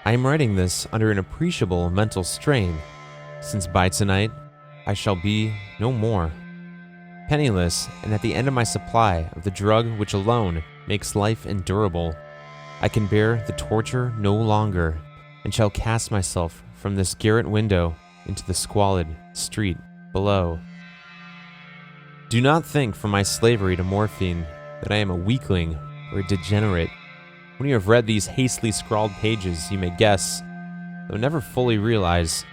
I am writing this under an appreciable mental strain, since by tonight I shall be no more. Penniless and at the end of my supply of the drug which alone makes life endurable, I can bear the torture no longer and shall cast myself from this garret window into the squalid street below. Do not think from my slavery to morphine that I am a weakling or a degenerate. When you have read these hastily scrawled pages, you may guess, though never fully realize,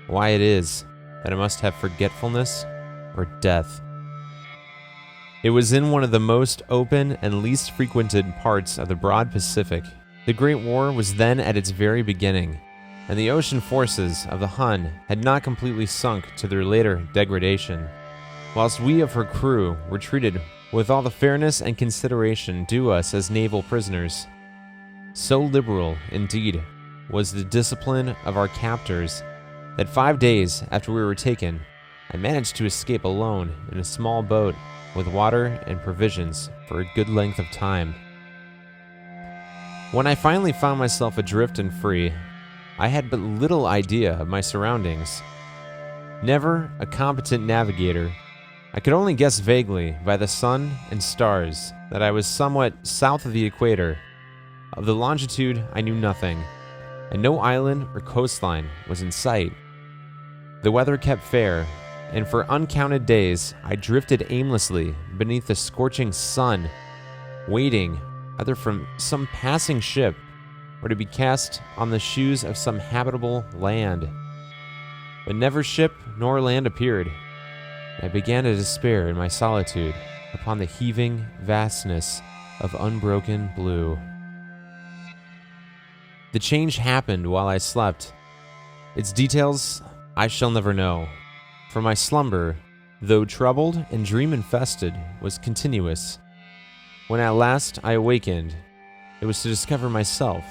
why it is that I must have forgetfulness or death. It was in one of the most open and least frequented parts of the broad Pacific. The Great War was then at its very beginning, and the ocean forces of the Hun had not completely sunk to their later degradation, whilst we of her crew were treated with all the fairness and consideration due us as naval prisoners. So liberal, indeed, was the discipline of our captors that 5 days after we were taken, I managed to escape alone in a small boat with water and provisions for a good length of time. When I finally found myself adrift and free, I had but little idea of my surroundings. Never a competent navigator, I could only guess vaguely by the sun and stars that I was somewhat south of the equator. Of the longitude, I knew nothing, and no island or coastline was in sight. The weather kept fair, and for uncounted days I drifted aimlessly beneath the scorching sun, waiting either from some passing ship or to be cast on the shoes of some habitable land. But never ship nor land appeared. I began to despair in my solitude upon the heaving vastness of unbroken blue. The change happened while I slept. Its details I shall never know, for my slumber, though troubled and dream-infested, was continuous. When at last I awakened, it was to discover myself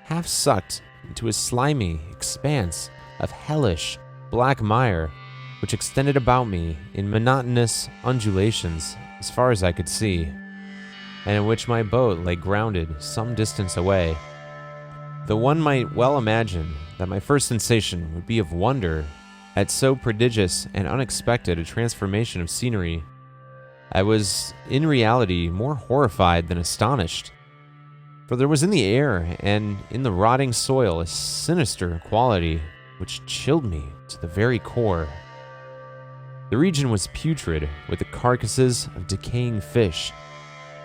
half sucked into a slimy expanse of hellish black mire which extended about me in monotonous undulations as far as I could see, and in which my boat lay grounded some distance away. Though one might well imagine that my first sensation would be of wonder at so prodigious and unexpected a transformation of scenery, I was in reality more horrified than astonished, for there was in the air and in the rotting soil a sinister quality which chilled me to the very core. The region was putrid with the carcasses of decaying fish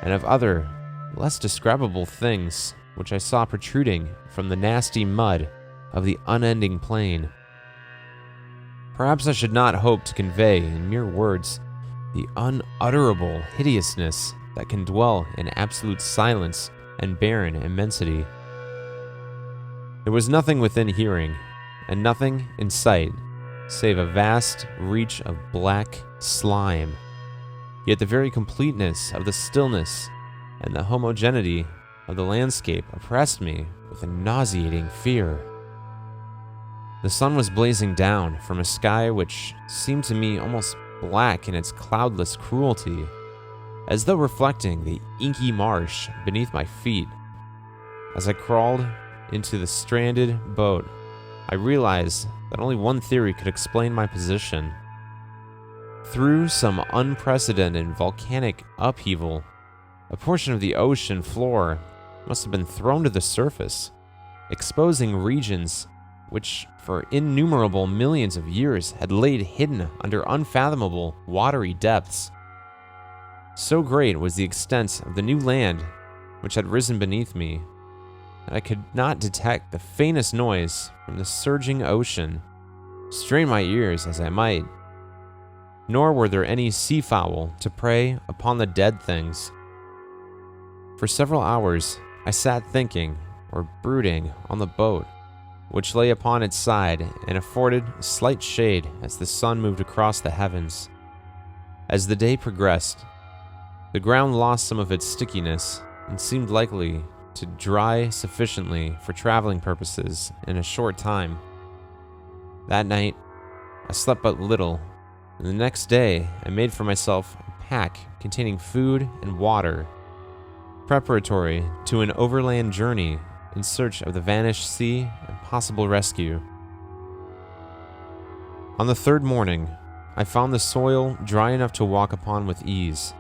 and of other, less describable things which I saw protruding from the nasty mud of the unending plain. Perhaps I should not hope to convey in mere words the unutterable hideousness that can dwell in absolute silence and barren immensity. There was nothing within hearing, and nothing in sight, save a vast reach of black slime. Yet the very completeness of the stillness and the homogeneity of the landscape oppressed me with a nauseating fear. The sun was blazing down from a sky which seemed to me almost black in its cloudless cruelty, as though reflecting the inky marsh beneath my feet. As I crawled into the stranded boat, I realized that only one theory could explain my position. Through some unprecedented volcanic upheaval, a portion of the ocean floor must have been thrown to the surface, exposing regions which for innumerable millions of years had laid hidden under unfathomable watery depths. So great was the extent of the new land which had risen beneath me, that I could not detect the faintest noise from the surging ocean, strain my ears as I might. Nor were there any seafowl to prey upon the dead things. For several hours I sat thinking or brooding on the boat, which lay upon its side and afforded a slight shade as the sun moved across the heavens. As the day progressed, the ground lost some of its stickiness and seemed likely to dry sufficiently for traveling purposes in a short time. That night, I slept but little, and the next day I made for myself a pack containing food and water, preparatory to an overland journey in search of the vanished sea and possible rescue. On the third morning, I found the soil dry enough to walk upon with ease.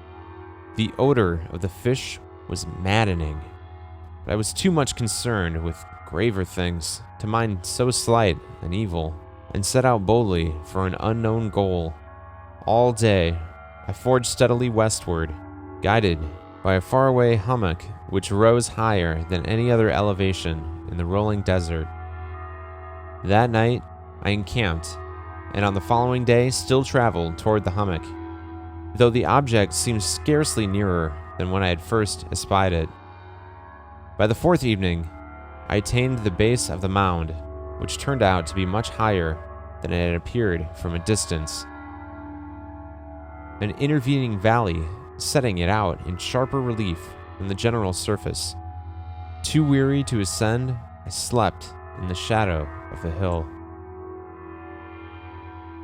The odor of the fish was maddening, but I was too much concerned with graver things to mind so slight an evil, and set out boldly for an unknown goal. All day, I forged steadily westward, guided by a faraway hummock which rose higher than any other elevation in the rolling desert. That night, I encamped, and on the following day still traveled toward the hummock, though the object seemed scarcely nearer than when I had first espied it. By the fourth evening, I attained the base of the mound, which turned out to be much higher than it had appeared from a distance. An intervening valley setting it out in sharper relief from the general surface. Too weary to ascend, I slept in the shadow of the hill.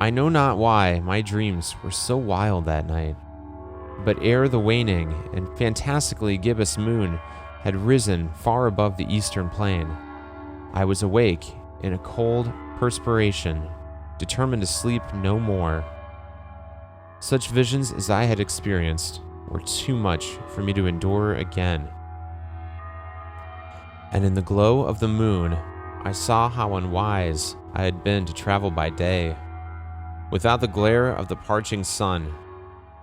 I know not why my dreams were so wild that night, but ere the waning and fantastically gibbous moon had risen far above the eastern plain, I was awake in a cold perspiration, determined to sleep no more. Such visions as I had experienced were too much for me to endure again. And in the glow of the moon, I saw how unwise I had been to travel by day. Without the glare of the parching sun,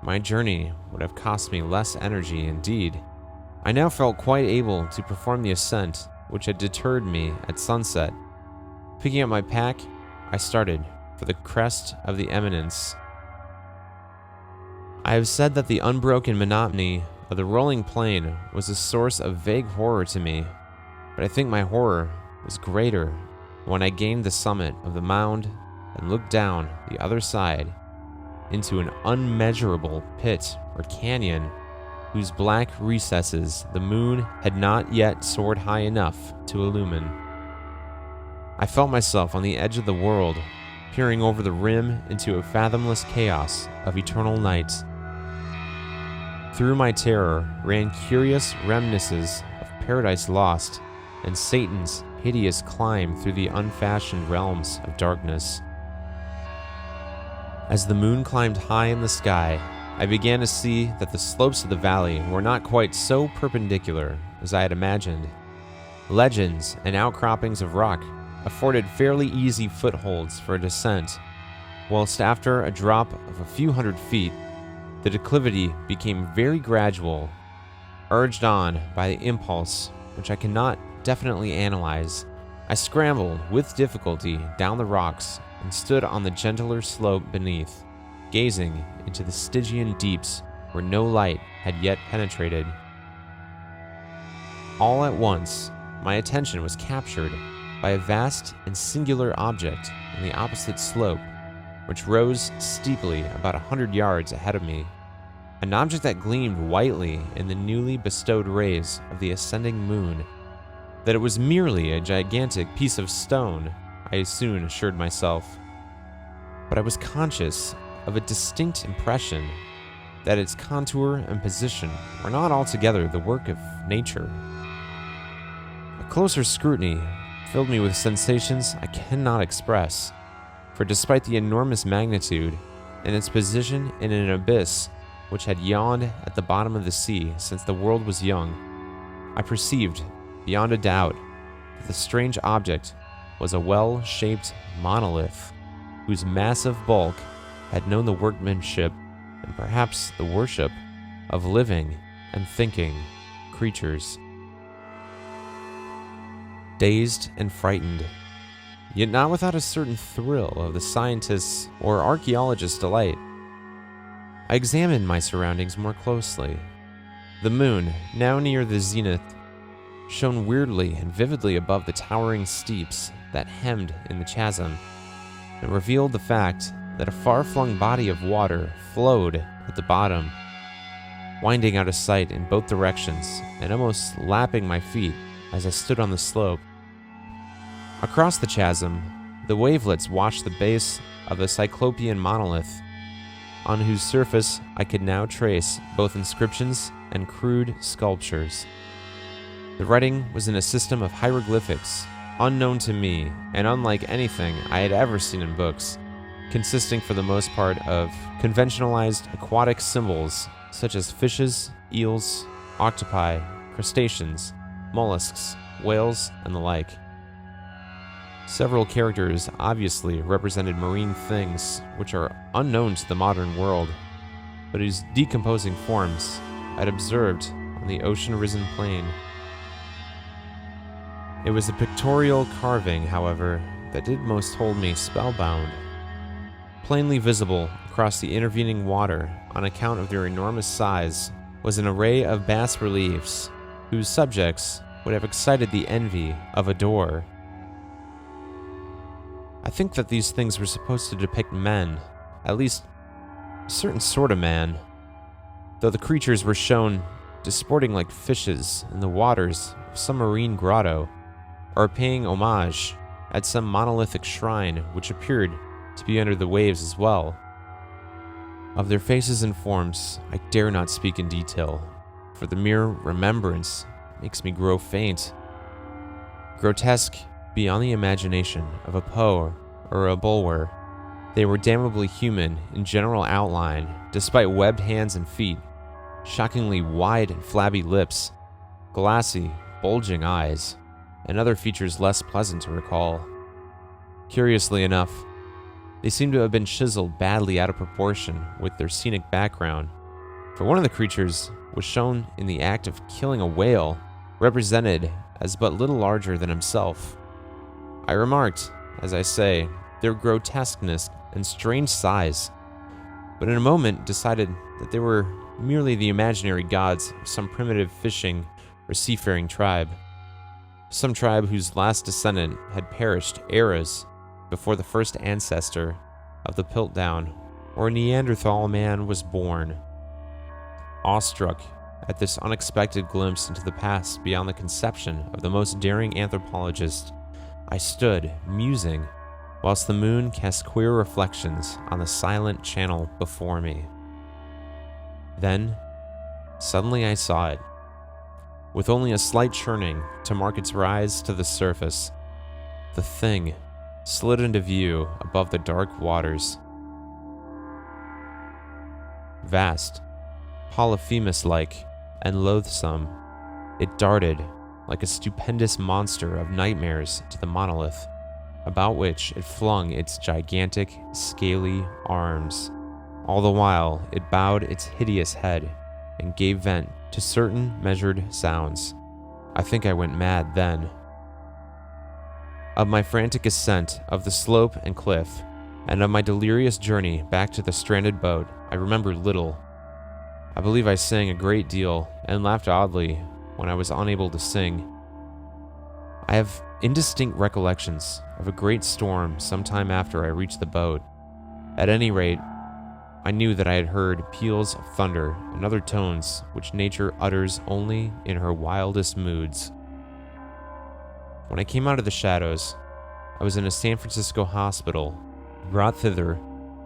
my journey would have cost me less energy indeed. I now felt quite able to perform the ascent which had deterred me at sunset. Picking up my pack, I started for the crest of the eminence. I have said that the unbroken monotony of the rolling plain was a source of vague horror to me, but I think my horror was greater when I gained the summit of the mound and looked down the other side into an unmeasurable pit or canyon whose black recesses the moon had not yet soared high enough to illumine. I felt myself on the edge of the world, peering over the rim into a fathomless chaos of eternal night. Through my terror ran curious reminiscences of Paradise Lost and Satan's hideous climb through the unfashioned realms of darkness. As the moon climbed high in the sky, I began to see that the slopes of the valley were not quite so perpendicular as I had imagined. Legends and outcroppings of rock afforded fairly easy footholds for a descent, whilst after a drop of a few hundred feet, the declivity became very gradual, urged on by the impulse which I cannot definitely analyze. I scrambled with difficulty down the rocks and stood on the gentler slope beneath, gazing into the Stygian deeps where no light had yet penetrated. All at once, my attention was captured by a vast and singular object on the opposite slope, which rose steeply about 100 yards ahead of me. An object that gleamed whitely in the newly bestowed rays of the ascending moon. That it was merely a gigantic piece of stone, I soon assured myself. But I was conscious of a distinct impression that its contour and position were not altogether the work of nature. A closer scrutiny filled me with sensations I cannot express, for despite the enormous magnitude and its position in an abyss which had yawned at the bottom of the sea since the world was young, I perceived, beyond a doubt, that the strange object was a well-shaped monolith whose massive bulk had known the workmanship and perhaps the worship of living and thinking creatures. Dazed and frightened, yet not without a certain thrill of the scientist's or archaeologist's delight, I examined my surroundings more closely. The moon, now near the zenith, shone weirdly and vividly above the towering steeps that hemmed in the chasm, and revealed the fact that a far-flung body of water flowed at the bottom, winding out of sight in both directions and almost lapping my feet as I stood on the slope. Across the chasm, the wavelets washed the base of the cyclopean monolith, on whose surface I could now trace both inscriptions and crude sculptures. The writing was in a system of hieroglyphics, unknown to me and unlike anything I had ever seen in books, consisting for the most part of conventionalized aquatic symbols such as fishes, eels, octopi, crustaceans, mollusks, whales, and the like. Several characters obviously represented marine things which are unknown to the modern world, but whose decomposing forms I'd observed on the ocean-risen plain. It was the pictorial carving, however, that did most hold me spellbound. Plainly visible across the intervening water on account of their enormous size was an array of bas-reliefs whose subjects would have excited the envy of a Dor. I think that these things were supposed to depict men, at least a certain sort of man, though the creatures were shown disporting like fishes in the waters of some marine grotto, or paying homage at some monolithic shrine which appeared to be under the waves as well. Of their faces and forms, I dare not speak in detail, for the mere remembrance makes me grow faint. Grotesque beyond the imagination of a Poe or a Bulwer, they were damnably human in general outline, despite webbed hands and feet, shockingly wide and flabby lips, glassy, bulging eyes, and other features less pleasant to recall. Curiously enough, they seem to have been chiseled badly out of proportion with their scenic background, for one of the creatures was shown in the act of killing a whale, represented as but little larger than himself. I remarked, as I say, their grotesqueness and strange size, but in a moment decided that they were merely the imaginary gods of some primitive fishing or seafaring tribe, some tribe whose last descendant had perished eras before the first ancestor of the Piltdown or Neanderthal man was born. Awestruck at this unexpected glimpse into the past beyond the conception of the most daring anthropologist, I stood, musing, whilst the moon cast queer reflections on the silent channel before me. Then, suddenly I saw it. With only a slight churning to mark its rise to the surface, the thing slid into view above the dark waters. Vast, Polyphemus-like, and loathsome, it darted like a stupendous monster of nightmares to the monolith, about which it flung its gigantic, scaly arms. All the while, it bowed its hideous head and gave vent to certain measured sounds. I think I went mad then. Of my frantic ascent of the slope and cliff, and of my delirious journey back to the stranded boat, I remember little. I believe I sang a great deal and laughed oddly when I was unable to sing. I have indistinct recollections of a great storm some time after I reached the boat. At any rate, I knew that I had heard peals of thunder and other tones which nature utters only in her wildest moods. When I came out of the shadows, I was in a San Francisco hospital, brought thither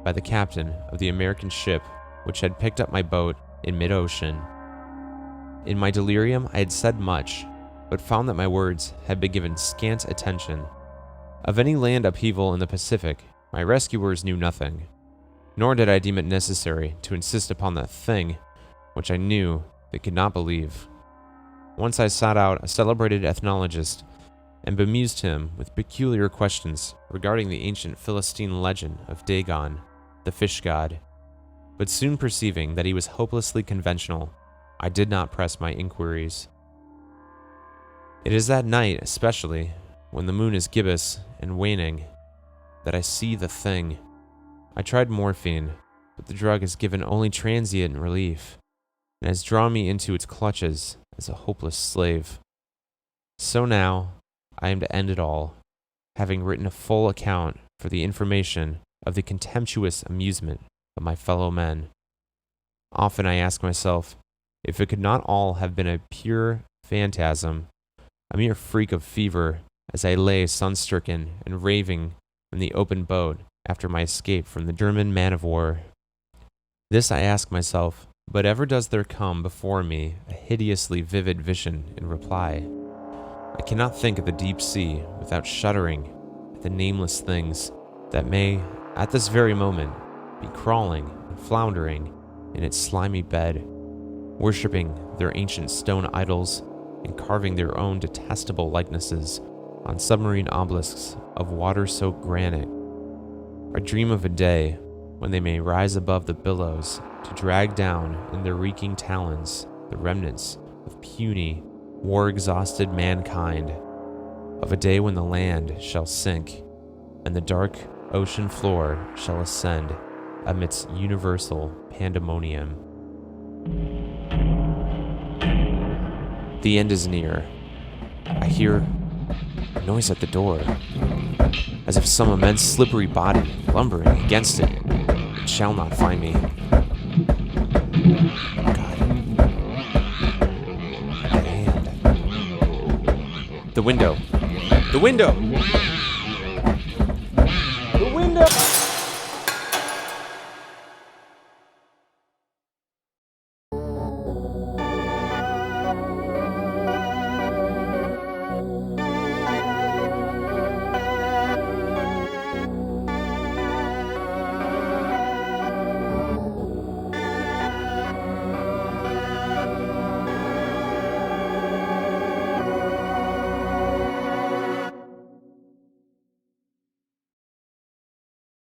by the captain of the American ship which had picked up my boat in mid-ocean. In my delirium, I had said much, but found that my words had been given scant attention. Of any land upheaval in the Pacific, my rescuers knew nothing, nor did I deem it necessary to insist upon that thing which I knew they could not believe. Once I sought out a celebrated ethnologist and bemused him with peculiar questions regarding the ancient Philistine legend of Dagon, the fish god, but soon perceiving that he was hopelessly conventional, I did not press my inquiries. It is that night, especially, when the moon is gibbous and waning, that I see the thing. I tried morphine, but the drug has given only transient relief, and has drawn me into its clutches as a hopeless slave. So now, I am to end it all, having written a full account for the information of the contemptuous amusement of my fellow men. Often I ask myself if it could not all have been a pure phantasm, a mere freak of fever, as I lay sun-stricken and raving in the open boat after my escape from the German man-of-war. This I ask myself, but ever does there come before me a hideously vivid vision in reply. I cannot think of the deep sea without shuddering at the nameless things that may, at this very moment, be crawling and floundering in its slimy bed, worshipping their ancient stone idols and carving their own detestable likenesses on submarine obelisks of water-soaked granite. I dream of a day when they may rise above the billows to drag down in their reeking talons the remnants of puny, war-exhausted mankind, of a day when the land shall sink and the dark ocean floor shall ascend amidst universal pandemonium. The end is near. I hear a noise at the door, as if some immense slippery body lumbering against it. It shall not find me. God. That hand. The window. The window!